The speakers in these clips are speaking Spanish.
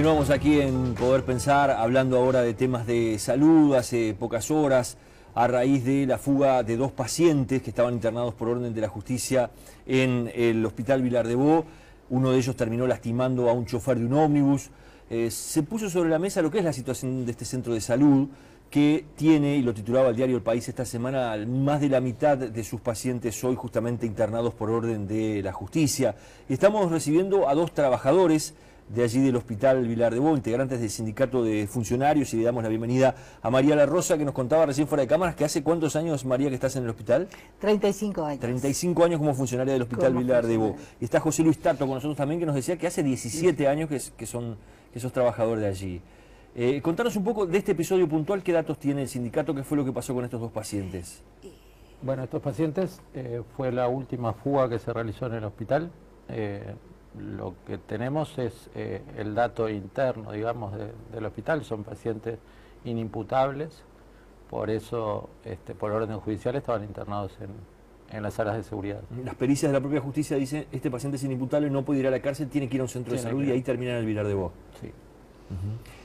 Continuamos aquí en Poder Pensar, hablando ahora de temas de salud. Hace pocas horas, a raíz de la fuga de dos pacientes que estaban internados por orden de la justicia en el Hospital Vilar de Bo, uno de ellos terminó lastimando a un chofer de un ómnibus. Se puso sobre la mesa lo que es la situación de este centro de salud, que tiene, y lo titulaba el diario El País esta semana, más de la mitad de sus pacientes hoy justamente internados por orden de la justicia. Y estamos recibiendo a dos trabajadores de allí del Hospital Vilar de Bo, integrantes del sindicato de funcionarios, y le damos la bienvenida a María La Rosa, que nos contaba recién fuera de cámaras que hace ¿cuántos años, María, que estás en el hospital? 35 años. 35 años como funcionaria del Hospital Vilar de Bo. Y está José Luis Tato con nosotros también, que nos decía que hace 17 años que sos trabajador de allí. Contanos un poco de este episodio puntual, qué datos tiene el sindicato, qué fue lo que pasó con estos dos pacientes. Bueno, estos pacientes fue la última fuga que se realizó en el hospital. Lo que tenemos es el dato interno, digamos, del hospital. Son pacientes inimputables, por eso, por orden judicial, estaban internados en las salas de seguridad. Las pericias de la propia justicia dicen, este paciente es inimputable, no puede ir a la cárcel, tiene que ir a un centro de salud y ahí termina en el Vilar de Bo. Sí.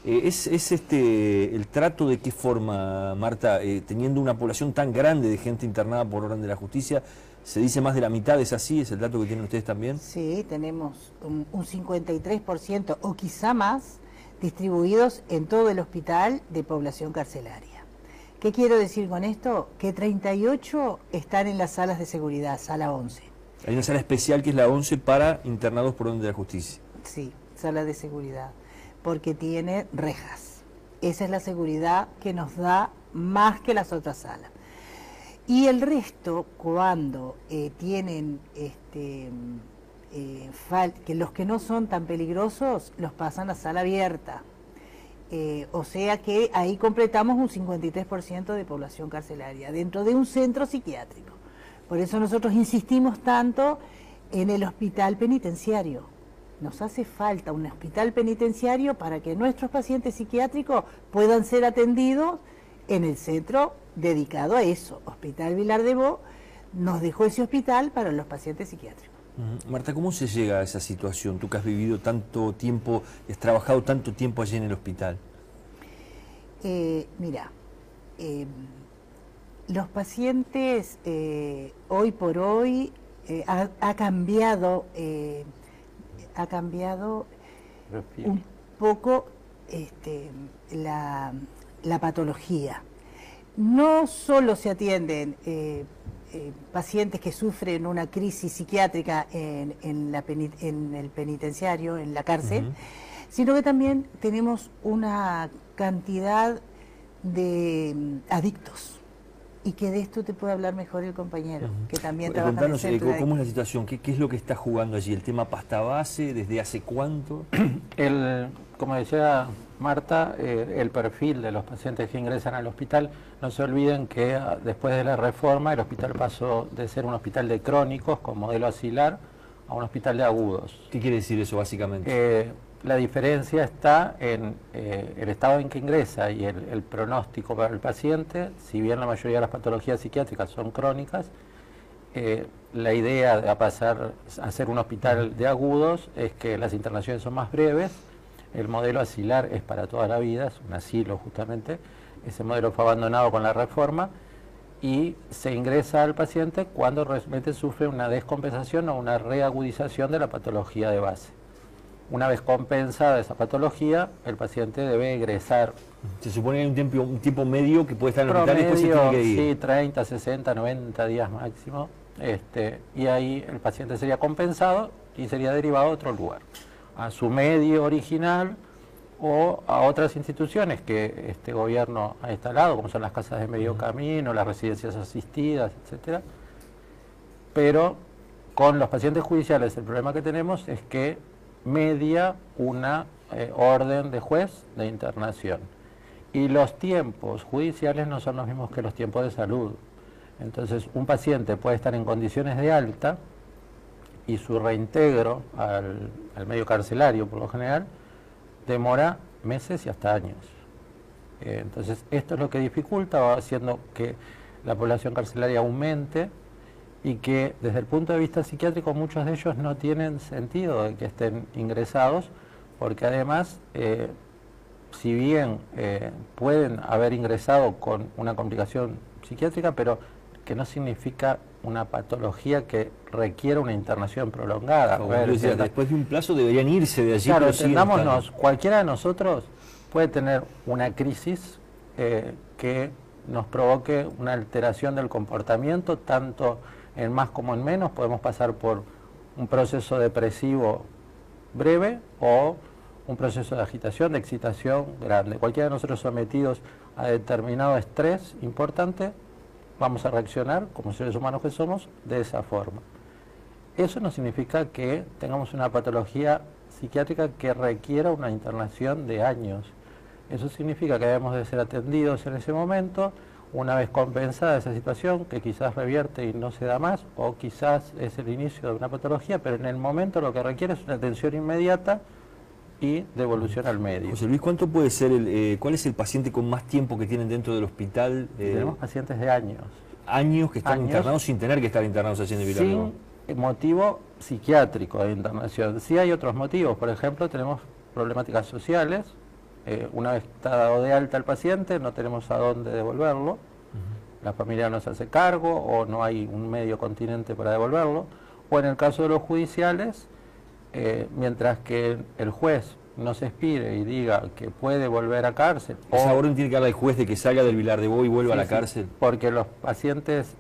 ¿Es el trato de qué forma, Marta, teniendo una población tan grande de gente internada por orden de la justicia? Se dice más de la mitad, ¿es así? ¿Es el dato que tienen ustedes también? Sí, tenemos un 53% o quizá más distribuidos en todo el hospital de población carcelaria. ¿Qué quiero decir con esto? Que 38 están en las salas de seguridad, sala 11. Hay una sala especial que es la 11 para internados por orden de la justicia. Sí, sala de seguridad, porque tiene rejas. Esa es la seguridad que nos da más que las otras salas. Y el resto, cuando tienen que los que no son tan peligrosos, los pasan a sala abierta. O sea que ahí completamos un 53% de población carcelaria, dentro de un centro psiquiátrico. Por eso nosotros insistimos tanto en el hospital penitenciario. Nos hace falta un hospital penitenciario para que nuestros pacientes psiquiátricos puedan ser atendidos en el centro dedicado a eso. Hospital Vilar de Bo nos dejó ese hospital para los pacientes psiquiátricos. Marta, ¿cómo se llega a esa situación? Tú que has vivido tanto tiempo, has trabajado tanto tiempo allí en el hospital. Mira, los pacientes hoy por hoy ha cambiado un poco la patología. No solo se atienden pacientes que sufren una crisis psiquiátrica en el penitenciario, en la cárcel, sino que también tenemos una cantidad de adictos. Y que de esto te puede hablar mejor el compañero, que también trabaja en el centro. ¿Cómo es la situación? ¿Qué es lo que está jugando allí? ¿El tema pasta base? ¿Desde hace cuánto? Como decía Marta, el perfil de los pacientes que ingresan al hospital, no se olviden que después de la reforma el hospital pasó de ser un hospital de crónicos con modelo asilar a un hospital de agudos. ¿Qué quiere decir eso básicamente? La diferencia está en el estado en que ingresa y el pronóstico para el paciente. Si bien la mayoría de las patologías psiquiátricas son crónicas, la idea de pasar a ser un hospital de agudos es que las internaciones son más breves. El modelo asilar es para toda la vida, es un asilo justamente. Ese modelo fue abandonado con la reforma y se ingresa al paciente cuando realmente sufre una descompensación o una reagudización de la patología de base. Una vez compensada esa patología, el paciente debe egresar. Se supone que hay un tiempo medio que puede estar en el hospital y después se tiene que ir. Sí, 30, 60, 90 días máximo. Y ahí el paciente sería compensado y sería derivado a otro lugar, a su medio original o a otras instituciones que este gobierno ha instalado, como son las casas de medio camino, las residencias asistidas, etcétera. Pero con los pacientes judiciales el problema que tenemos es que media una orden de juez de internación y los tiempos judiciales no son los mismos que los tiempos de salud. Entonces un paciente puede estar en condiciones de alta y su reintegro al medio carcelario por lo general demora meses y hasta años. Entonces esto es lo que dificulta, va haciendo que la población carcelaria aumente y que desde el punto de vista psiquiátrico muchos de ellos no tienen sentido de que estén ingresados porque además, si bien pueden haber ingresado con una complicación psiquiátrica, pero que no significa una patología que requiera una internación prolongada. Después de un plazo deberían irse de allí. Claro, entendámonos, cualquiera de nosotros puede tener una crisis que nos provoque una alteración del comportamiento, tanto en más como en menos. Podemos pasar por un proceso depresivo breve o un proceso de agitación, de excitación grande. Cualquiera de nosotros sometidos a determinado estrés importante, vamos a reaccionar, como seres humanos que somos, de esa forma. Eso no significa que tengamos una patología psiquiátrica que requiera una internación de años. Eso significa que debemos de ser atendidos en ese momento, una vez compensada esa situación, que quizás revierte y no se da más, o quizás es el inicio de una patología, pero en el momento lo que requiere es una atención inmediata y devolución al medio. José Luis, ¿cuánto puede ser cuál es el paciente con más tiempo que tienen dentro del hospital? Tenemos pacientes de años. Años que están internados sin tener que estar internados allí en el Vilarnau. Sin motivo psiquiátrico de internación. Sí hay otros motivos, por ejemplo, tenemos problemáticas sociales. Una vez está dado de alta el paciente, no tenemos a dónde devolverlo. La familia no se hace cargo o no hay un medio continente para devolverlo. O en el caso de los judiciales, mientras que el juez no se expire y diga que puede volver a cárcel. ¿Esa orden tiene que darle al juez de que salga del Vilardebó y vuelva a la cárcel? Porque los pacientes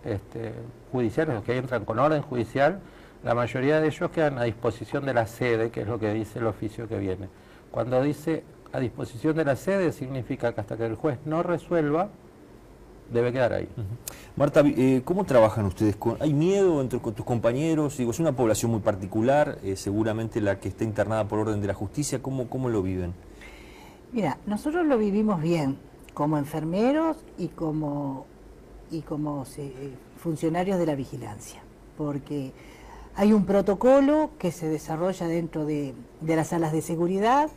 judiciales, los que entran con orden judicial, la mayoría de ellos quedan a disposición de la sede, que es lo que dice el oficio que viene. Cuando dice a disposición de la sede, significa que hasta que el juez no resuelva, debe quedar ahí. Marta, ¿cómo trabajan ustedes? ¿Hay miedo con tus compañeros? Digo, es una población muy particular, seguramente la que está internada por orden de la justicia. ¿Cómo lo viven? Mira, nosotros lo vivimos bien, como enfermeros y como funcionarios de la vigilancia, porque hay un protocolo que se desarrolla dentro de las salas de seguridad,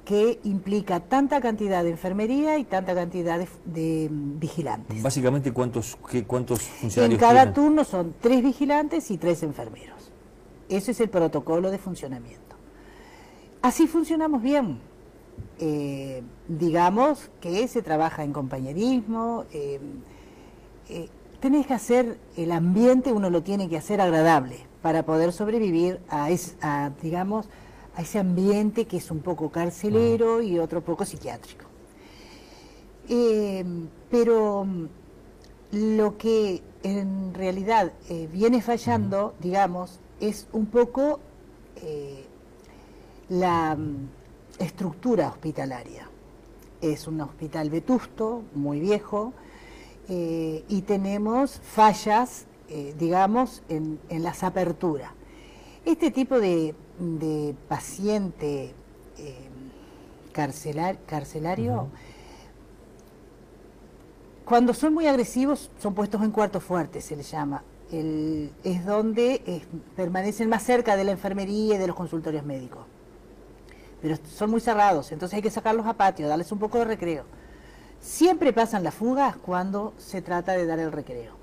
que implica tanta cantidad de enfermería y tanta cantidad de vigilantes. Básicamente, ¿cuántos funcionarios en cada tienen? turno son 3 vigilantes y 3 enfermeros. Ese es el protocolo de funcionamiento. Así funcionamos bien. Digamos que se trabaja en compañerismo. Tenés que hacer el ambiente, uno lo tiene que hacer agradable para poder sobrevivir a ese ambiente que es un poco carcelero y otro poco psiquiátrico. Pero lo que en realidad viene fallando, digamos, es un poco la estructura hospitalaria. Es un hospital vetusto, muy viejo, y tenemos fallas, digamos, en las aperturas. Este tipo de paciente carcelario, cuando son muy agresivos, son puestos en cuartos fuertes, se les llama. Es donde permanecen más cerca de la enfermería y de los consultorios médicos. Pero son muy cerrados, entonces hay que sacarlos a patio, darles un poco de recreo. Siempre pasan las fugas cuando se trata de dar el recreo.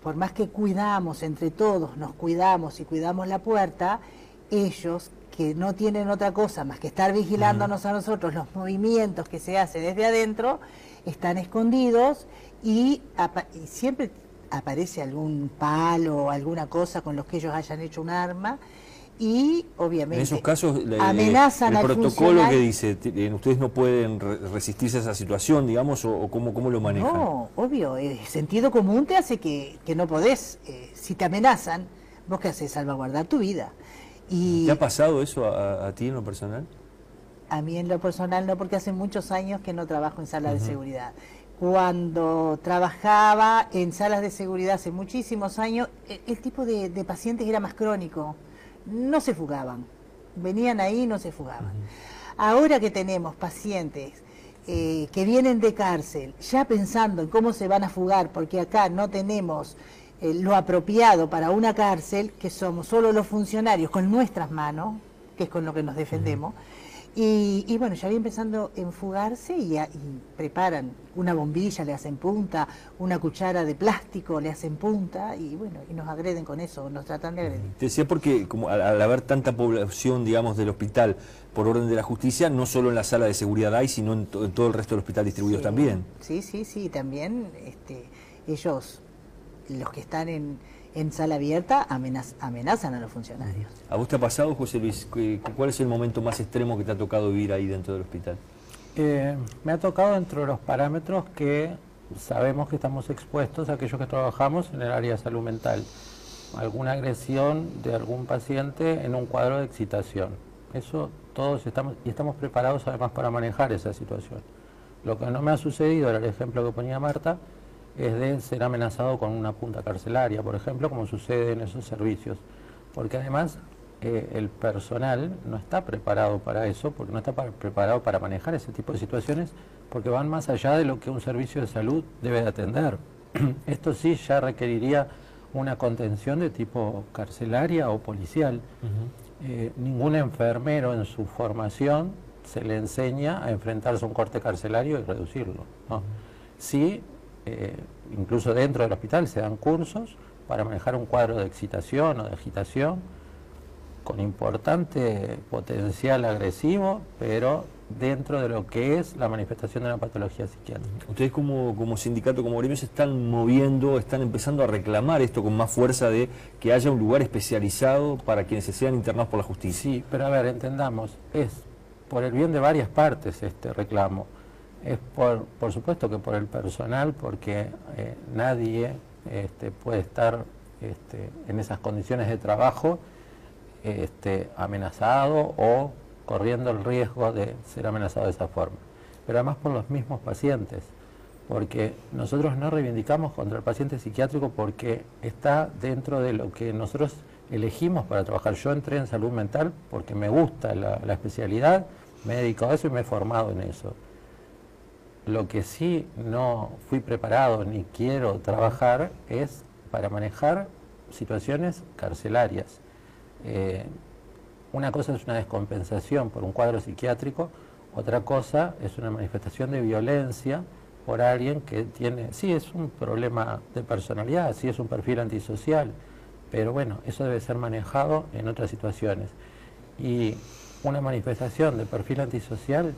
Por más que cuidamos entre todos, nos cuidamos y cuidamos la puerta, ellos, que no tienen otra cosa más que estar vigilándonos a nosotros los movimientos que se hacen desde adentro, están escondidos y siempre aparece algún palo o alguna cosa con los que ellos hayan hecho un arma, y obviamente en esos casos amenazan el al protocolo que dice, ustedes no pueden resistirse a esa situación, digamos, o cómo lo manejan. No, obvio, el sentido común te hace que no podés, si te amenazan, vos qué haces, salvaguardar tu vida. ¿Te ha pasado eso a ti en lo personal? A mí en lo personal no, porque hace muchos años que no trabajo en salas de seguridad. Cuando trabajaba en salas de seguridad hace muchísimos años, el tipo de pacientes era más crónico. No se fugaban, venían ahí y no se fugaban. Ahora que tenemos pacientes que vienen de cárcel, ya pensando en cómo se van a fugar, porque acá no tenemos lo apropiado para una cárcel, que somos solo los funcionarios con nuestras manos, que es con lo que nos defendemos, Y bueno, ya había empezando a enfugarse y preparan una bombilla, le hacen punta, una cuchara de plástico, le hacen punta y bueno, y nos agreden con eso, nos tratan de agredir. Te decía porque como al haber tanta población, digamos, del hospital por orden de la justicia, no solo en la sala de seguridad hay, sino en todo el resto del hospital distribuidos también. Sí, también ellos, los que están en sala abierta, amenazan a los funcionarios. ¿A vos te ha pasado, José Luis? ¿Cuál es el momento más extremo que te ha tocado vivir ahí dentro del hospital? Me ha tocado dentro de los parámetros que sabemos que estamos expuestos a aquellos que trabajamos en el área de salud mental. Alguna agresión de algún paciente en un cuadro de excitación. Eso todos estamos preparados además para manejar esa situación. Lo que no me ha sucedido, era el ejemplo que ponía Marta, es de ser amenazado con una punta carcelaria, por ejemplo, como sucede en esos servicios. Porque además el personal no está preparado para eso, porque no está preparado para manejar ese tipo de situaciones, porque van más allá de lo que un servicio de salud debe de atender. Esto sí ya requeriría una contención de tipo carcelaria o policial. Ningún enfermero en su formación se le enseña a enfrentarse a un corte carcelario y reducirlo, ¿no? Sí, incluso dentro del hospital se dan cursos para manejar un cuadro de excitación o de agitación con importante potencial agresivo, pero dentro de lo que es la manifestación de una patología psiquiátrica. Ustedes como sindicato, como gremio, se están moviendo, están empezando a reclamar esto con más fuerza de que haya un lugar especializado para quienes se sean internados por la justicia. Sí, pero a ver, entendamos, es por el bien de varias partes este reclamo. Es por supuesto que por el personal, porque nadie puede estar en esas condiciones de trabajo amenazado o corriendo el riesgo de ser amenazado de esa forma. Pero además por los mismos pacientes, porque nosotros no reivindicamos contra el paciente psiquiátrico porque está dentro de lo que nosotros elegimos para trabajar. Yo entré en salud mental porque me gusta la especialidad, me he dedicado a eso y me he formado en eso. Lo que sí no fui preparado ni quiero trabajar es para manejar situaciones carcelarias. Una cosa es una descompensación por un cuadro psiquiátrico, otra cosa es una manifestación de violencia por alguien que tiene, sí es un problema de personalidad, sí es un perfil antisocial, pero bueno, eso debe ser manejado en otras situaciones. Y una manifestación de perfil antisocial,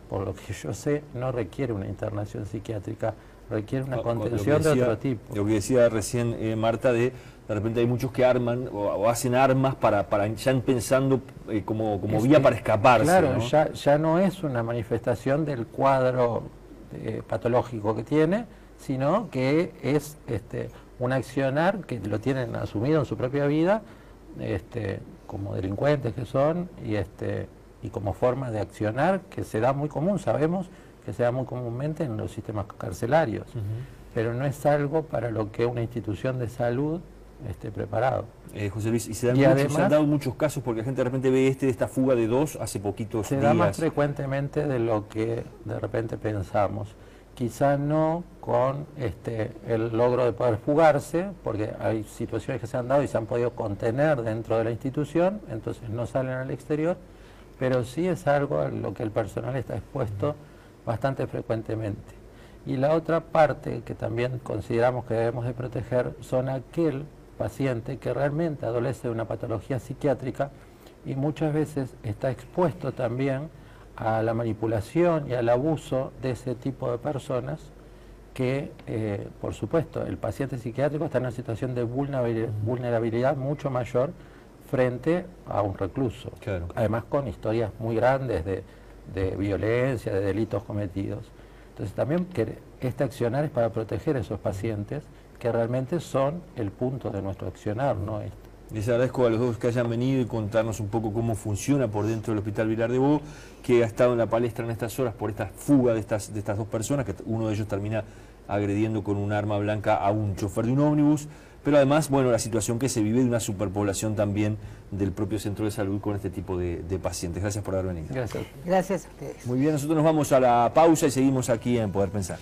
por lo que yo sé, no requiere una internación psiquiátrica, requiere una contención de otro tipo. Lo que decía recién Marta, de repente hay muchos que arman o hacen armas para ya pensando como vía para escaparse. Claro, ¿no? Ya no es una manifestación del cuadro patológico que tiene, sino que es un accionar que lo tienen asumido en su propia vida, como delincuentes que son, y como forma de accionar que se da muy común, sabemos que se da muy comúnmente en los sistemas carcelarios, pero no es algo para lo que una institución de salud esté preparado. José Luis, y se han dado muchos casos porque la gente de repente ve de esta fuga de 2 hace poquitos días. Se da más frecuentemente de lo que de repente pensamos. Quizá no con el logro de poder fugarse, porque hay situaciones que se han dado y se han podido contener dentro de la institución, entonces no salen al exterior, pero sí es algo a lo que el personal está expuesto bastante frecuentemente. Y la otra parte que también consideramos que debemos de proteger son aquel paciente que realmente adolece de una patología psiquiátrica y muchas veces está expuesto también a la manipulación y al abuso de ese tipo de personas que, por supuesto, el paciente psiquiátrico está en una situación de vulnerabilidad mucho mayor frente a un recluso. Claro. Además con historias muy grandes de violencia, de delitos cometidos. Entonces también que este accionar es para proteger a esos pacientes que realmente son el punto de nuestro accionar, ¿no? Les agradezco a los dos que hayan venido y contarnos un poco cómo funciona por dentro del Hospital Vilar de Bo, que ha estado en la palestra en estas horas por esta fuga de estas 2 personas, que uno de ellos termina agrediendo con un arma blanca a un chofer de un ómnibus, pero además, bueno, la situación que se vive de una superpoblación también del propio centro de salud con este tipo de pacientes. Gracias por haber venido. Gracias. Gracias a ustedes. Muy bien, nosotros nos vamos a la pausa y seguimos aquí en Poder Pensar.